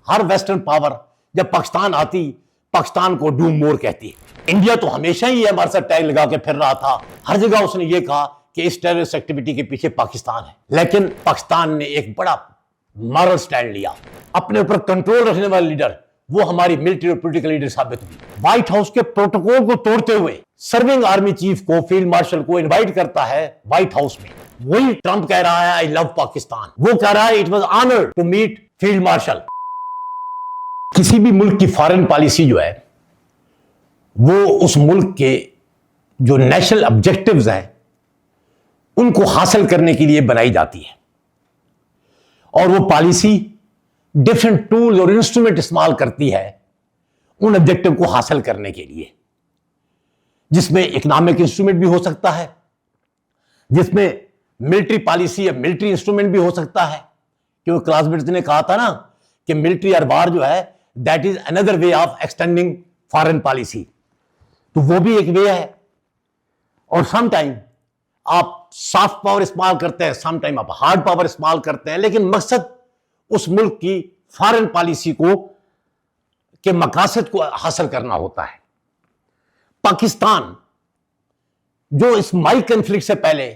हर western power जब पाकिस्तान आती, पाकिस्तान को डू मोर कहती। इंडिया तो हमेशा ही हमारे साथ टैग लगा के फिर रहा था, हर जगह उसने ये कहा कि इस टेररिस्ट एक्टिविटी के पीछे पाकिस्तान है। लेकिन पाकिस्तान ने एक बड़ा मॉरल स्टैंड लिया, अपने ऊपर कंट्रोल रखने वाले लीडर, वो हमारी मिलिट्री और पॉलिटिकल लीडर साबित हुई। व्हाइट हाउस के प्रोटोकॉल को तोड़ते हुए सर्विंग आर्मी चीफ को, फील्ड मार्शल को इनवाइट करता है व्हाइट हाउस में। वही ट्रंप कह रहा है आई लव पाकिस्तान, वो कह रहा है it was honour to meet field marshal. किसी भी मुल्क की फॉरेन पॉलिसी जो है वो उस मुल्क के जो नेशनल ऑब्जेक्टिव्स हैं उनको हासिल करने के लिए बनाई जाती है, और वो पॉलिसी डिफरेंट टूल्स और इंस्ट्रूमेंट इस्तेमाल करती है उन ऑब्जेक्टिव को हासिल करने के लिए, जिसमें इकोनॉमिक इंस्ट्रूमेंट भी हो सकता है, जिसमें मिलिट्री पॉलिसी या मिलिट्री इंस्ट्रूमेंट भी हो सकता है। क्योंकि क्लासमेट्स ने कहा था ना कि मिलिट्री और वार जो है that is another way of extending foreign policy, तो वो भी एक वे है। और सम टाइम आप सॉफ्ट पावर इस्तेमाल करते हैं, सम टाइम आप हार्ड पावर इस्तेमाल करते हैं, लेकिन मकसद उस मुल्क की फॉरेन पॉलिसी को के मकासद को हासिल करना होता है। पाकिस्तान जो इस माई कॉन्फ्लिक्ट से पहले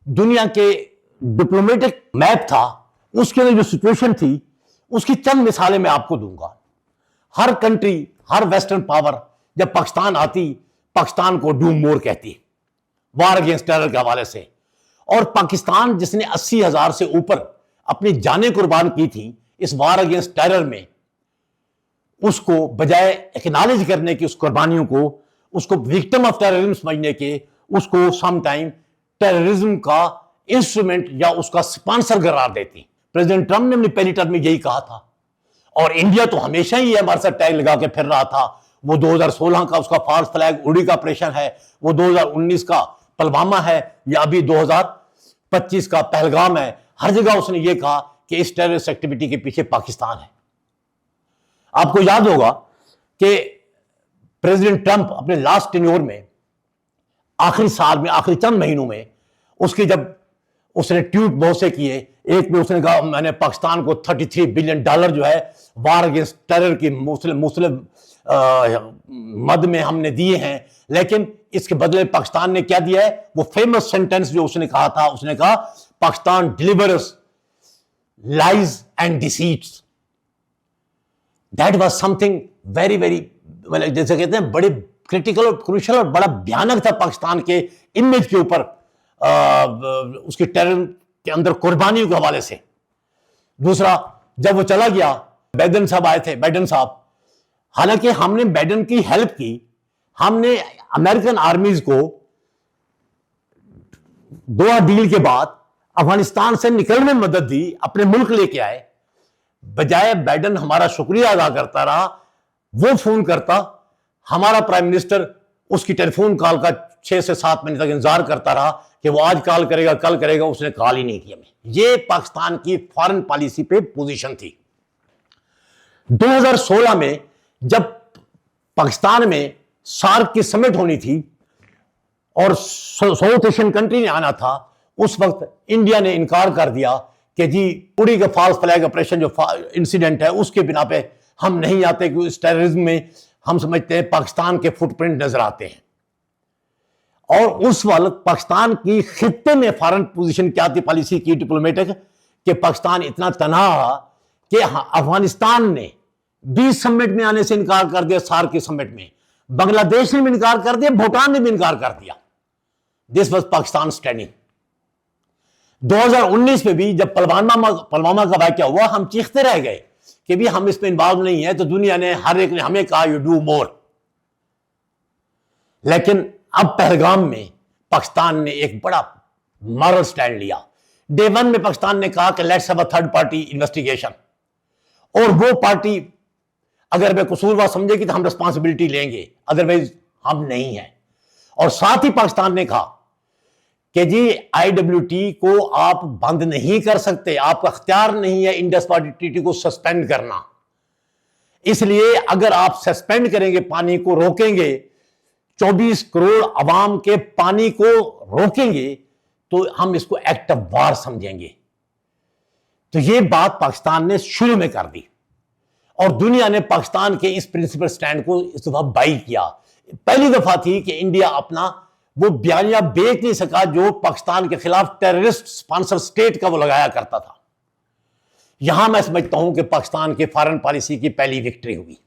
दुनिया के डिप्लोमेटिक मैप था, उसके लिए जो सिचुएशन थी उसकी चंद मिसालें मैं आपको दूंगा। हर कंट्री, हर वेस्टर्न पावर जब पाकिस्तान आती, पाकिस्तान को डू मोर कहती, वार अगेंस्ट टेरर के हवाले से। और पाकिस्तान जिसने 80,000 से ऊपर अपनी जानें कुर्बान की थी इस वार अगेंस्ट टेरर में, उसको बजाय एक्नॉलेज करने की उस कुर्बानियों को, उसको विक्टिम ऑफ टेररिज्म समझने के, उसको सम टाइम टेररिज्म का इंस्ट्रूमेंट या उसका स्पॉन्सर करार देती। प्रेसिडेंट ट्रंप ने अपनी पहली टर्म में यही कहा था, और इंडिया तो हमेशा ही हमारे साथ टैग लगा के फिर रहा था। वो 2016 का उसका फॉल्स फ्लैग उड़ी का ऑपरेशन है, वो 2019 का पुलवामा है, या अभी 2025 का पहलगाम है। हर जगह उसने ये कहा कि इस टेररिस्ट एक्टिविटी के पीछे पाकिस्तान है। आपको याद होगा कि प्रेसिडेंट ट्रंप अपने लास्ट टेन्योर में, आखिरी साल में, आखिरी चंद महीनों में, उसकी जब उसने ट्वीट बहुत से किए, एक में उसने कहा मैंने पाकिस्तान को $33 बिलियन जो है वार अगेंस्ट टेरर की मुस्लिम मद में हमने दिए हैं, लेकिन इसके बदले पाकिस्तान ने क्या दिया है? वो फेमस सेंटेंस जो उसने कहा था, उसने कहा Pakistan delivers lies and deceits. That was something very very, मतलब जैसे कहते हैं बड़े क्रिटिकल और क्रूशियल और बड़ा भयानक था पाकिस्तान के इमेज के ऊपर, उसके टेरर के अंदर कुर्बानियों के हवाले से। दूसरा, जब वो चला गया, बाइडेन साहब आए थे, बाइडेन साहब, हालांकि हमने बाइडेन की हेल्प की, हमने अमेरिकन आर्मीज को दोहा डील के बाद अफगानिस्तान से निकलने में मदद दी, अपने मुल्क लेके आए। बजाय बाइडेन हमारा शुक्रिया अदा करता रहा, वो फोन करता, हमारा प्राइम मिनिस्टर उसकी टेलीफोन कॉल का 6 से 7 मिनट तक इंतजार करता रहा कि वो आज कॉल करेगा, कल करेगा, उसने कॉल ही नहीं किया। ये पाकिस्तान की फॉरेन पॉलिसी पे पोजीशन थी। 2016 में जब पाकिस्तान में सार्क की समिट होनी थी और साउथ एशियन कंट्री ने आना था, उस वक्त इंडिया ने इनकार कर दिया कि जी उड़ी का फॉल्स फ्लैग ऑपरेशन जो इंसिडेंट है उसके बिना पे हम नहीं आते, क्योंकि इस टेररिज्म में हम समझते हैं पाकिस्तान के फुटप्रिंट नजर आते हैं। और उस वक्त पाकिस्तान की खित्ते में फॉरेन पोजीशन क्या थी, पॉलिसी की डिप्लोमेटिक, कि पाकिस्तान इतना तनहा रहा कि अफगानिस्तान ने 20 समिट में आने से इनकार कर दिया, सार्क की समिट में बांग्लादेश ने भी इनकार कर दिया, भूटान ने भी इनकार कर दिया। This was Pakistan standing. 2019 में भी जब पुलवामा का वाकया हुआ, हम चीखते रह गए कि भी हम इसमें इन्वॉल्व नहीं है, तो दुनिया ने, हर एक ने हमें कहा यू डू मोर। लेकिन अब पहलगाम में पाकिस्तान ने एक बड़ा मॉरल स्टैंड लिया। डे 1 में पाकिस्तान ने कहा कि let's have a third party investigation, और वो पार्टी अगर वे कसूरवार समझेगी तो हम रिस्पॉन्सिबिलिटी लेंगे, अदरवाइज हम नहीं हैं। और साथ ही पाकिस्तान ने कहा कि जी IWT को आप बंद नहीं कर सकते, आपका अख्तियार नहीं है इंडस वाटर ट्रीटी को सस्पेंड करना। इसलिए अगर आप सस्पेंड करेंगे, पानी को रोकेंगे, 24 करोड़ अवाम के पानी को रोकेंगे, तो हम इसको एक्ट ऑफ वार समझेंगे। तो यह बात पाकिस्तान ने शुरू में कर दी। और दुनिया ने पाकिस्तान के इस प्रिंसिपल स्टैंड को इस दफा बाई किया। पहली दफा थी कि इंडिया अपना वो बयानिया बेच नहीं सका जो पाकिस्तान के खिलाफ टेररिस्ट स्पॉन्सर स्टेट का वो लगाया करता था। यहां मैं समझता हूं कि पाकिस्तान के फॉरेन पॉलिसी की पहली विक्ट्री हुई।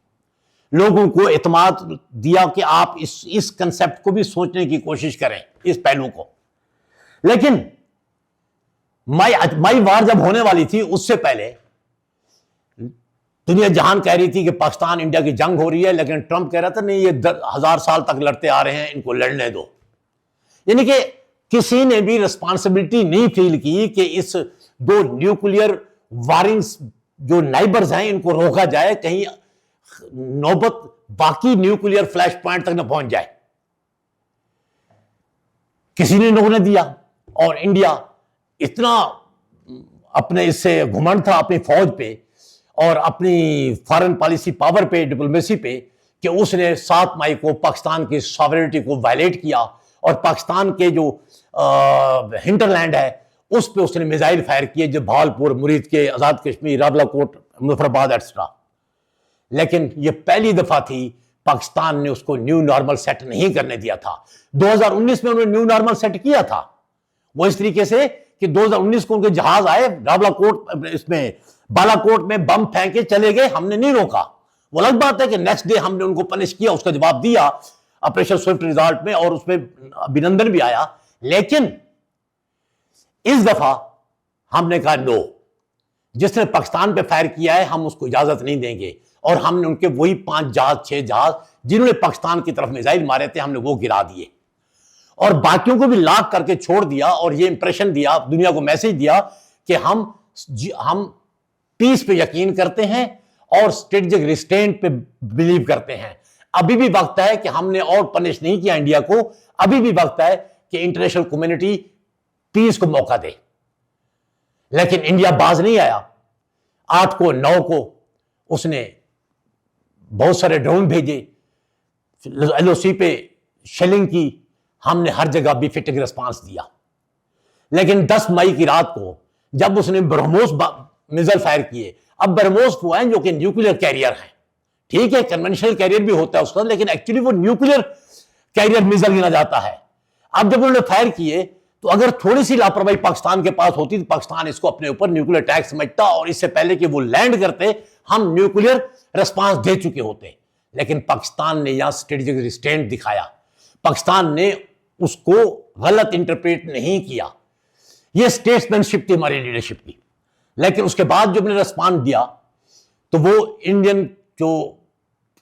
लोगों को एतमाद दिया कि आप इस कंसेप्ट को भी सोचने की कोशिश करें, इस पहलू को। लेकिन मई वार जब होने वाली थी उससे पहले दुनिया जहान कह रही थी कि पाकिस्तान इंडिया की जंग हो रही है, लेकिन ट्रंप कह रहा था नहीं, ये 1000 साल तक लड़ते आ रहे हैं, इनको लड़ने दो। यानी कि किसी ने भी रिस्पॉन्सिबिलिटी नहीं फील की कि इस दो न्यूक्लियर वारिंग्स जो नाइबर्स हैं इनको रोका जाए, कहीं नौबत बाकी न्यूक्लियर फ्लैश पॉइंट तक न पहुंच जाए। किसी ने रोकने दिया और इंडिया इतना अपने इससे घुमंड था अपनी फौज पे और अपनी फॉरेन पॉलिसी पावर पे, डिप्लोमेसी पे, कि उसने 7 मई को पाकिस्तान की सॉवरेनिटी को वायलेट किया और पाकिस्तान के जो हिंटरलैंड है उस पे उसने मिसाइल फायर किए, जो भावलपुर, मुरीद के, आजाद कश्मीर, रावलाकोट, मुजफ्फराबाद एक्सेट्रा। लेकिन यह पहली दफा थी पाकिस्तान ने उसको न्यू नॉर्मल सेट नहीं करने दिया था। 2019 में उन्होंने न्यू नॉर्मल सेट किया था, वो इस तरीके से कि 2019 को उनके जहाज आए रावलाकोट, इसमें बालाकोट में बम फेंके चले गए, हमने नहीं रोका। वो अलग बात है कि नेक्स्ट डे हमने उनको पनिश किया, उसका जवाब दिया ऑपरेशन स्विफ्ट रिजल्ट में और उसमें अभिनंदन भी आया। लेकिन इस दफा हमने कहा नो, जिसने पाकिस्तान पे फायर किया है हम उसको इजाजत नहीं देंगे। और हमने उनके वही 5 जहाज 6 जहाज जिन्होंने पाकिस्तान की तरफ मिसाइल मारे थे हमने वो गिरा दिए और बाकियों को भी लॉक करके छोड़ दिया और ये इंप्रेशन दिया, दुनिया को मैसेज दिया कि हम पीस पे यकीन करते हैं और स्ट्रेटेजिक रिस्ट्रेंट पे बिलीव करते हैं। अभी भी वक्त है कि हमने और पनिश नहीं किया इंडिया को, अभी भी वक्त है कि इंटरनेशनल कम्युनिटी पीस को मौका दे। लेकिन इंडिया बाज नहीं आया। 8 को 9 को उसने बहुत सारे ड्रोन भेजे, एलओसी पे शेलिंग की, हमने हर जगह बिफिटिंग रिस्पांस दिया। लेकिन 10 मई की रात को जब उसने ब्रह्मोस मिसाइल फायर किए, अब ब्रह्मोस वो हैं जो कि न्यूक्लियर कैरियर हैं, ठीक है, कन्वेंशनल कैरियर भी होता है उसका, लेकिन एक्चुअली वो न्यूक्लियर कैरियर मिसाइल गिना जाता है। अब जब उन्होंने फायर किए तो अगर थोड़ी सी लापरवाही पाकिस्तान के पास होती तो पाकिस्तान इसको अपने ऊपर न्यूक्लियर अटैक समझता और इससे पहले कि वो लैंड करते हम न्यूक्लियर रिस्पांस दे चुके होते। लेकिन पाकिस्तान ने यहां स्ट्रेटेजिक रिस्ट्रेंट दिखाया, पाकिस्तान ने उसको गलत इंटरप्रेट नहीं किया। यह स्टेट्समैनशिप थी हमारी लीडरशिप की। लेकिन उसके बाद जब ने रिस्पांस दिया तो वो इंडियन जो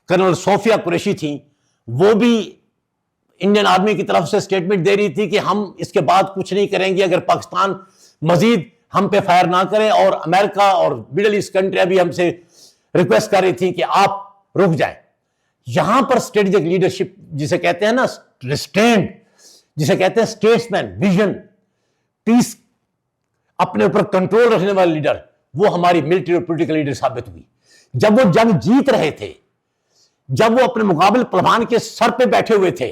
कर्नल सोफिया कुरैशी थी वो भी इंडियन आर्मी की तरफ से स्टेटमेंट दे रही थी कि हम इसके बाद कुछ नहीं करेंगे अगर पाकिस्तान मजीद हम पे फायर ना करे, और अमेरिका और मिडिल ईस्ट कंट्रियां भी हमसे रिक्वेस्ट कर रही थी कि आप रुक जाएं। यहां पर स्ट्रेटेजिक लीडरशिप जिसे कहते हैं ना, रिस्ट्रेंट जिसे कहते हैं, स्टेट्समैन, विजन, पीस, अपने ऊपर कंट्रोल रखने वाले लीडर, वो हमारी मिलिट्री और पॉलिटिकल लीडर साबित हुई। जब वो जंग जीत रहे थे, जब वो अपने मुकाबले पहलवान के सर पे बैठे हुए थे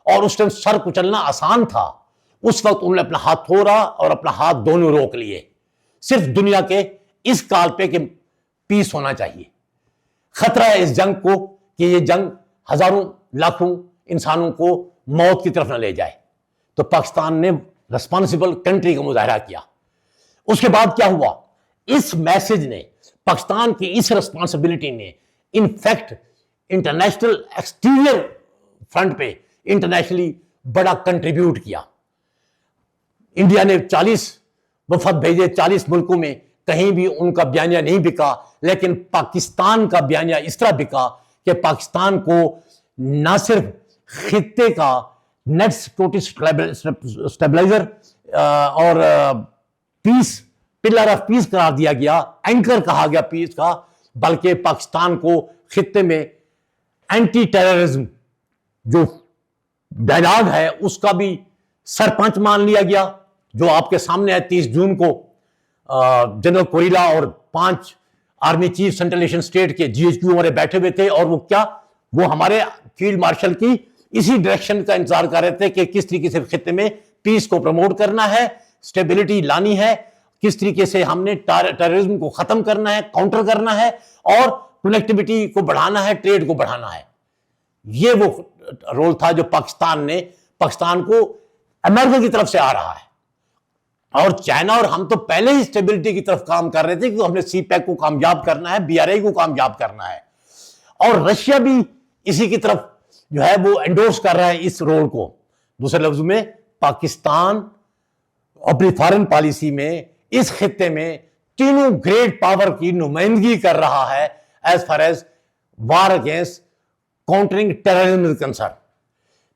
और उस टाइम सर कुचलना आसान था, उस वक्त उन्होंने अपना हथौड़ा और अपना हाथ दोनों रोक लिए, सिर्फ दुनिया के इस काल पे कि पीस होना चाहिए। खतरा है इस जंग को कि ये जंग हजारों लाखों इंसानों को मौत की तरफ न ले जाए। तो पाकिस्तान ने रिस्पॉन्सिबल कंट्री का मुजाहरा किया। उसके बाद क्या हुआ, इस मैसेज ने, पाकिस्तान की इस रिस्पॉन्सिबिलिटी ने इनफैक्ट इंटरनेशनल एक्सटीरियर फ्रंट पे इंटरनेशनली बड़ा कंट्रीब्यूट किया। इंडिया ने 40 वफद भेजे 40 मुल्कों में, कहीं भी उनका बयानिया नहीं बिका। लेकिन पाकिस्तान का बयानिया इस तरह बिका कि पाकिस्तान को ना सिर्फ खित्ते का नेट सिक्योरिटी स्टेबलाइजर और पीस, पिलर ऑफ पीस करार दिया गया, एंकर कहा गया पीस का, बल्कि पाकिस्तान को खित्ते में एंटी टेररिज्म जो डायलॉग है उसका भी सरपंच मान लिया गया, जो आपके सामने है। 30 जून को जनरल कोरिला और 5 army chief central Asian state के GHQ हमारे बैठे हुए थे, और वो क्या, वो हमारे फील्ड मार्शल की इसी डायरेक्शन का इंतजार कर रहे थे कि किस तरीके से खित्ते में पीस को प्रमोट करना है, स्टेबिलिटी लानी है, किस तरीके से हमने टेररिज्म को खत्म करना है, काउंटर करना है, और कनेक्टिविटी को बढ़ाना है, ट्रेड को बढ़ाना है। ये वो रोल था जो पाकिस्तान को अमेरिका की तरफ से आ रहा है। और चाइना और हम तो पहले ही स्टेबिलिटी की तरफ काम कर रहे थे कि हमने सीपैक को कामयाब करना है, BRI को कामयाब करना है। और रशिया भी इसी की तरफ जो है वो एंडोर्स कर रहा है इस रोल को। दूसरे लफ्ज में पाकिस्तान अपनी फॉरेन पॉलिसी में इस खित्ते में तीनों ग्रेट पावर की नुमाइंदगी कर रहा है as far as war against countering terrorism concern.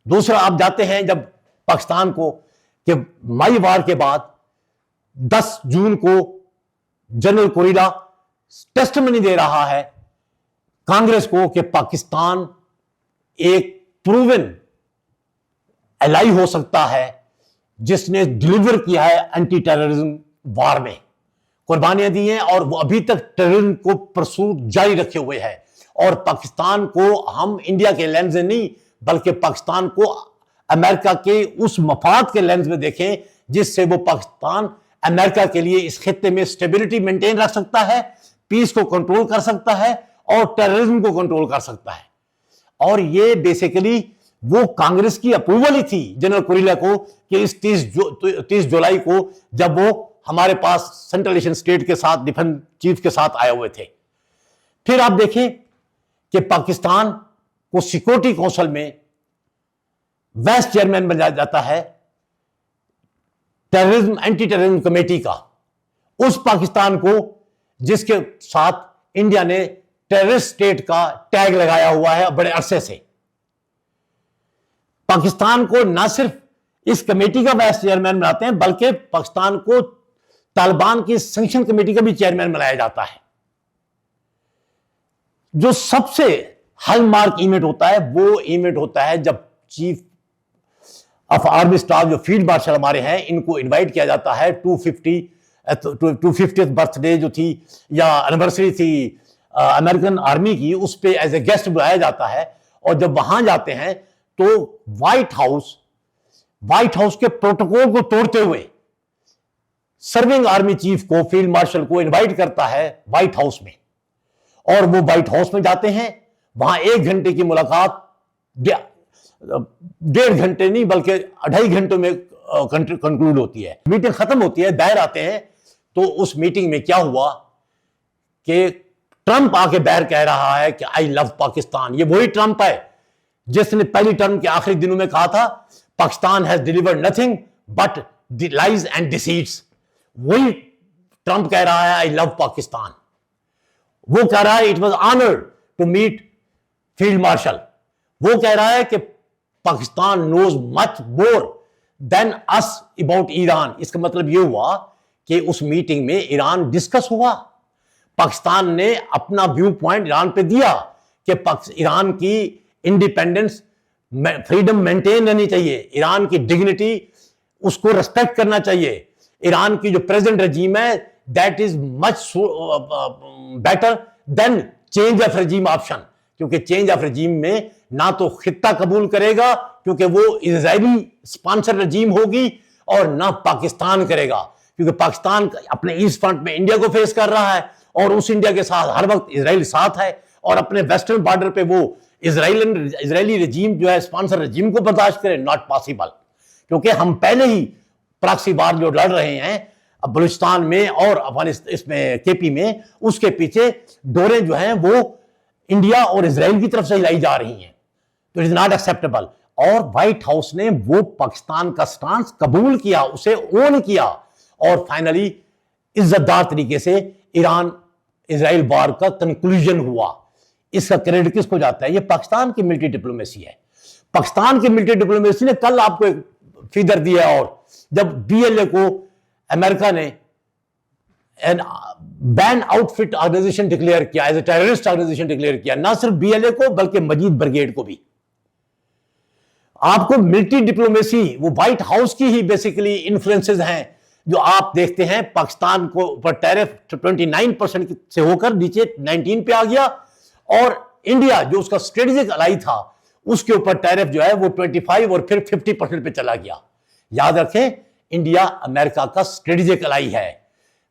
दूसरा, आप जाते हैं जब पाकिस्तान को कि मई वार के बाद 10 जून को जनरल कोरिला टेस्टमनी दे रहा है कांग्रेस को कि पाकिस्तान एक प्रूवन एलाई हो सकता है जिसने डिलीवर किया है एंटी टेररिज्म वार में, कुर्बानियां दी हैं और वो अभी तक टेररिज्म को परसूट जारी रखे हुए है। और पाकिस्तान को हम इंडिया के लेंस में नहीं बल्कि पाकिस्तान को अमेरिका के उस मफाद के लेंस में देखें जिससे वो पाकिस्तान अमेरिका के लिए इस खित्ते में स्टेबिलिटी मेंटेन रख सकता है, पीस को कंट्रोल कर सकता है और टेररिज्म को कंट्रोल कर सकता है। और ये बेसिकली वो कांग्रेस की अप्रूवल ही थी जनरल कुरिला को कि इस 30 जुलाई को जब वो हमारे पास सेंट्रल एशियन स्टेट के साथ डिफेंस चीफ के साथ आए हुए थे। फिर आप देखें कि पाकिस्तान को सिक्योरिटी काउंसिल में वाइस चेयरमैन बनाया जाता है टेररिज्म एंटी टेररिज्म कमेटी का, उस पाकिस्तान को जिसके साथ इंडिया ने टेररिस्ट स्टेट का टैग लगाया हुआ है बड़े अरसे से। पाकिस्तान को ना सिर्फ इस कमेटी का वाइस चेयरमैन बनाते हैं बल्कि पाकिस्तान को तालिबान की सैंक्शन कमेटी का भी चेयरमैन बनाया जाता है। जो सबसे हॉलमार्क इवेंट होता है वो इवेंट होता है जब चीफ ऑफ आर्मी स्टाफ जो फील्ड मार्शल हमारे हैं इनको इनवाइट किया जाता है 250th बर्थडे जो थी या एनिवर्सरी थी अमेरिकन आर्मी की, उस पे एज ए गेस्ट बुलाया जाता है। और जब वहां जाते हैं तो व्हाइट हाउस के प्रोटोकॉल को तोड़ते हुए सर्विंग आर्मी चीफ को, फील्ड मार्शल को इनवाइट करता है व्हाइट हाउस में। और वो व्हाइट हाउस में जाते हैं, वहां 1 घंटे की मुलाकात 1.5 घंटे नहीं बल्कि 2.5 घंटों में कंक्लूड होती है। मीटिंग खत्म होती है, बाहर आते हैं तो उस मीटिंग में क्या हुआ कि ट्रंप आके बाहर कह रहा है कि आई लव पाकिस्तान। ये वही ट्रंप है जिसने पहली टर्म के आखिरी दिनों में कहा था Pakistan has delivered nothing but lies and deceits. वही ट्रंप कह रहा है आई लव पाकिस्तान। वो कह रहा है it was honour to meet field marshal. वो कह रहा है कि Pakistan knows much more than us about Iran. इसका मतलब यह हुआ कि उस मीटिंग में ईरान डिस्कस हुआ। पाकिस्तान ने अपना व्यू पॉइंट ईरान पे दिया कि ईरान की इंडिपेंडेंस फ्रीडम मेंटेन रहनी चाहिए, ईरान की डिग्निटी उसको रेस्पेक्ट करना चाहिए। ईरान की जो प्रेजेंट रजीम है that is much better than change of regime option, क्योंकि चेंज ऑफ रजीम में ना तो खित्ता कबूल करेगा क्योंकि वो इजरायली स्पॉन्सर रजीम होगी और ना पाकिस्तान करेगा क्योंकि पाकिस्तान अपने ईस्ट फ्रंट में इंडिया को फेस कर रहा है और उस इंडिया के साथ हर वक्त इजराइल साथ है और अपने वेस्टर्न बॉर्डर पे वो इजरायली रजीम जो है स्पॉन्सर रजीम को बर्दाश्त करे, नॉट पॉसिबल। क्योंकि हम पहले ही प्रॉक्सी वार जो लड़ रहे हैं अब बलूचिस्तान में और अफगानिस्तान इसमें केपी में, उसके पीछे डोरें जो हैं वो इंडिया और इजराइल की तरफ से हिलाई जा रही हैं। तो इट इज नॉट एक्सेप्टेबल। और व्हाइट हाउस ने वो पाकिस्तान का स्टांस कबूल किया, उसे ओन किया और फाइनली इज्जतदार तरीके से ईरान इजराइल वार का कंक्लूजन हुआ। इसका क्रेडिट किसको जाता है? ये पाकिस्तान की मिलिट्री डिप्लोमेसी है। पाकिस्तान की मिलिट्री डिप्लोमेसी ने कल आपको एक फिगर दिया और जब BLA को अमेरिका ने बैन आउटफिट ऑर्गेनाइजेशन डिक्लेयर किया, as a terrorist organisation declare किया, ना सिर्फ BLA को बल्कि मजीद ब्रिगेड को भी। आपको मिलिट्री डिप्लोमेसी वो व्हाइट हाउस की ही बेसिकली इन्फ्लुएंसेस हैं जो आप देखते हैं। पाकिस्तान को ऊपर टैरिफ 29% से होकर नीचे 19 पे आ गया और इंडिया जो उसका स्ट्रेटेजिक अलाई था उसके ऊपर टैरिफ जो है वो 25 और फिर 50% पे चला गया। याद रखें, इंडिया अमेरिका का स्ट्रेटेजिक अलाई है,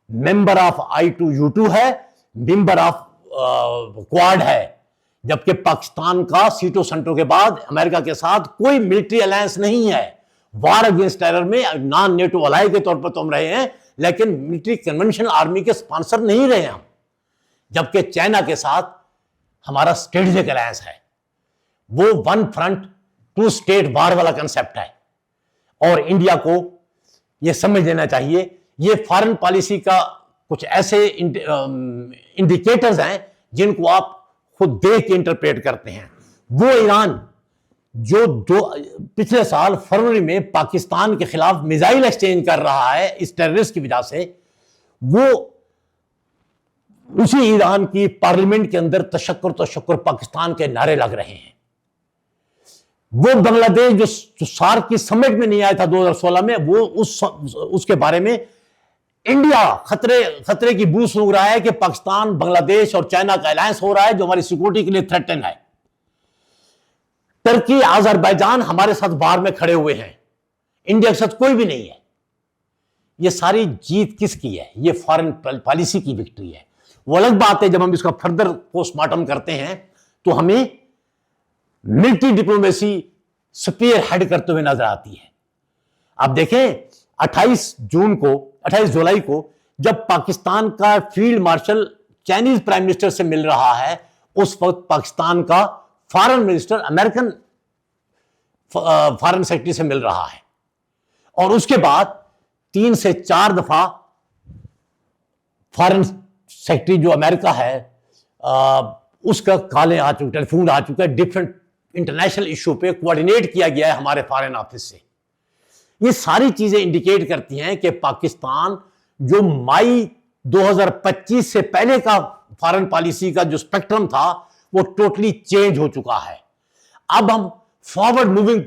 मेंबर ऑफ I2U2 है, मेंबर ऑफ क्वाड है, जबकि पाकिस्तान का सीटों संटों के बाद अमेरिका के साथ कोई मिलिट्री अलायंस नहीं है। वार अगेंस्ट टेरर में नॉन नेटो अलाई के तौर पर तो हम रहे हैं, लेकिन मिलिट्री कन्वेंशनल आर्मी के स्पॉन्सर नहीं रहे हम। जबकि चाइना के साथ हमारा स्ट्रेटेजिक अलायंस है, वो वन फ्रंट टू स्टेट वार वाला कंसेप्ट है। और इंडिया को यह समझ लेना चाहिए, ये फॉरेन पॉलिसी का कुछ ऐसे इंडिकेटर्स हैं जिनको आप खुद देख के इंटरप्रेट करते हैं। वो ईरान जो पिछले साल फरवरी में पाकिस्तान के खिलाफ मिसाइल एक्सचेंज कर रहा है इस टेररिस्ट की वजह से, वो उसी ईरान की पार्लियामेंट के अंदर तशक्कुर पाकिस्तान के नारे लग रहे हैं। वो बांग्लादेश जो सार्क की समिट में नहीं आया था 2016 में, वो उसके बारे में इंडिया खतरे की बू सूंघ रहा है कि पाकिस्तान, बांग्लादेश और चाइना का अलायंस हो रहा है जो हमारी सिक्योरिटी के लिए थ्रेटन है। तुर्की, अजरबैजान हमारे साथ बाहर में खड़े हुए हैं, इंडिया के साथ कोई भी नहीं है। ये सारी जीत किसकी है? ये फॉरेन पॉलिसी की विक्ट्री है। वो अलग बात है, जब हम इसका फर्दर पोस्टमार्टम करते हैं तो हमें मिलिट्री डिप्लोमेसी स्पीयर हेड करते हुए नजर आती है। आप देखें 28 जुलाई को जब पाकिस्तान का field marshal Chinese prime minister से मिल रहा है, उस वक्त पाकिस्तान का foreign minister American foreign secretary से मिल रहा है। और उसके बाद 3 से 4 दफा फॉरेन सेक्रेटरी जो अमेरिका है उसका कॉलें आ चुका, टेलीफोन आ चुका है, डिफरेंट इंटरनेशनल इशू पे कोऑर्डिनेट किया गया है हमारे फॉरेन ऑफिस से। ये सारी चीजें इंडिकेट करती हैं कि पाकिस्तान जो मई 2025 से पहले का फॉरेन पॉलिसी का जो स्पेक्ट्रम था वो टोटली चेंज हो चुका है। अब हम फॉरवर्ड मूविंग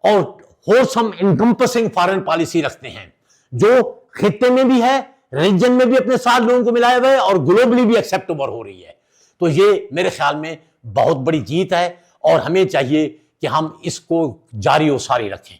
और होलसम इनकम्पसिंग फॉरेन पॉलिसी रखते हैं जो खित्ते में भी है, रीजन में भी अपने साथ लोगों को मिलाए हुए और ग्लोबली भी एक्सेप्टेबल हो रही है। तो ये मेरे ख्याल में बहुत बड़ी जीत है और हमें चाहिए कि हम इसको जारी और सारी रखें।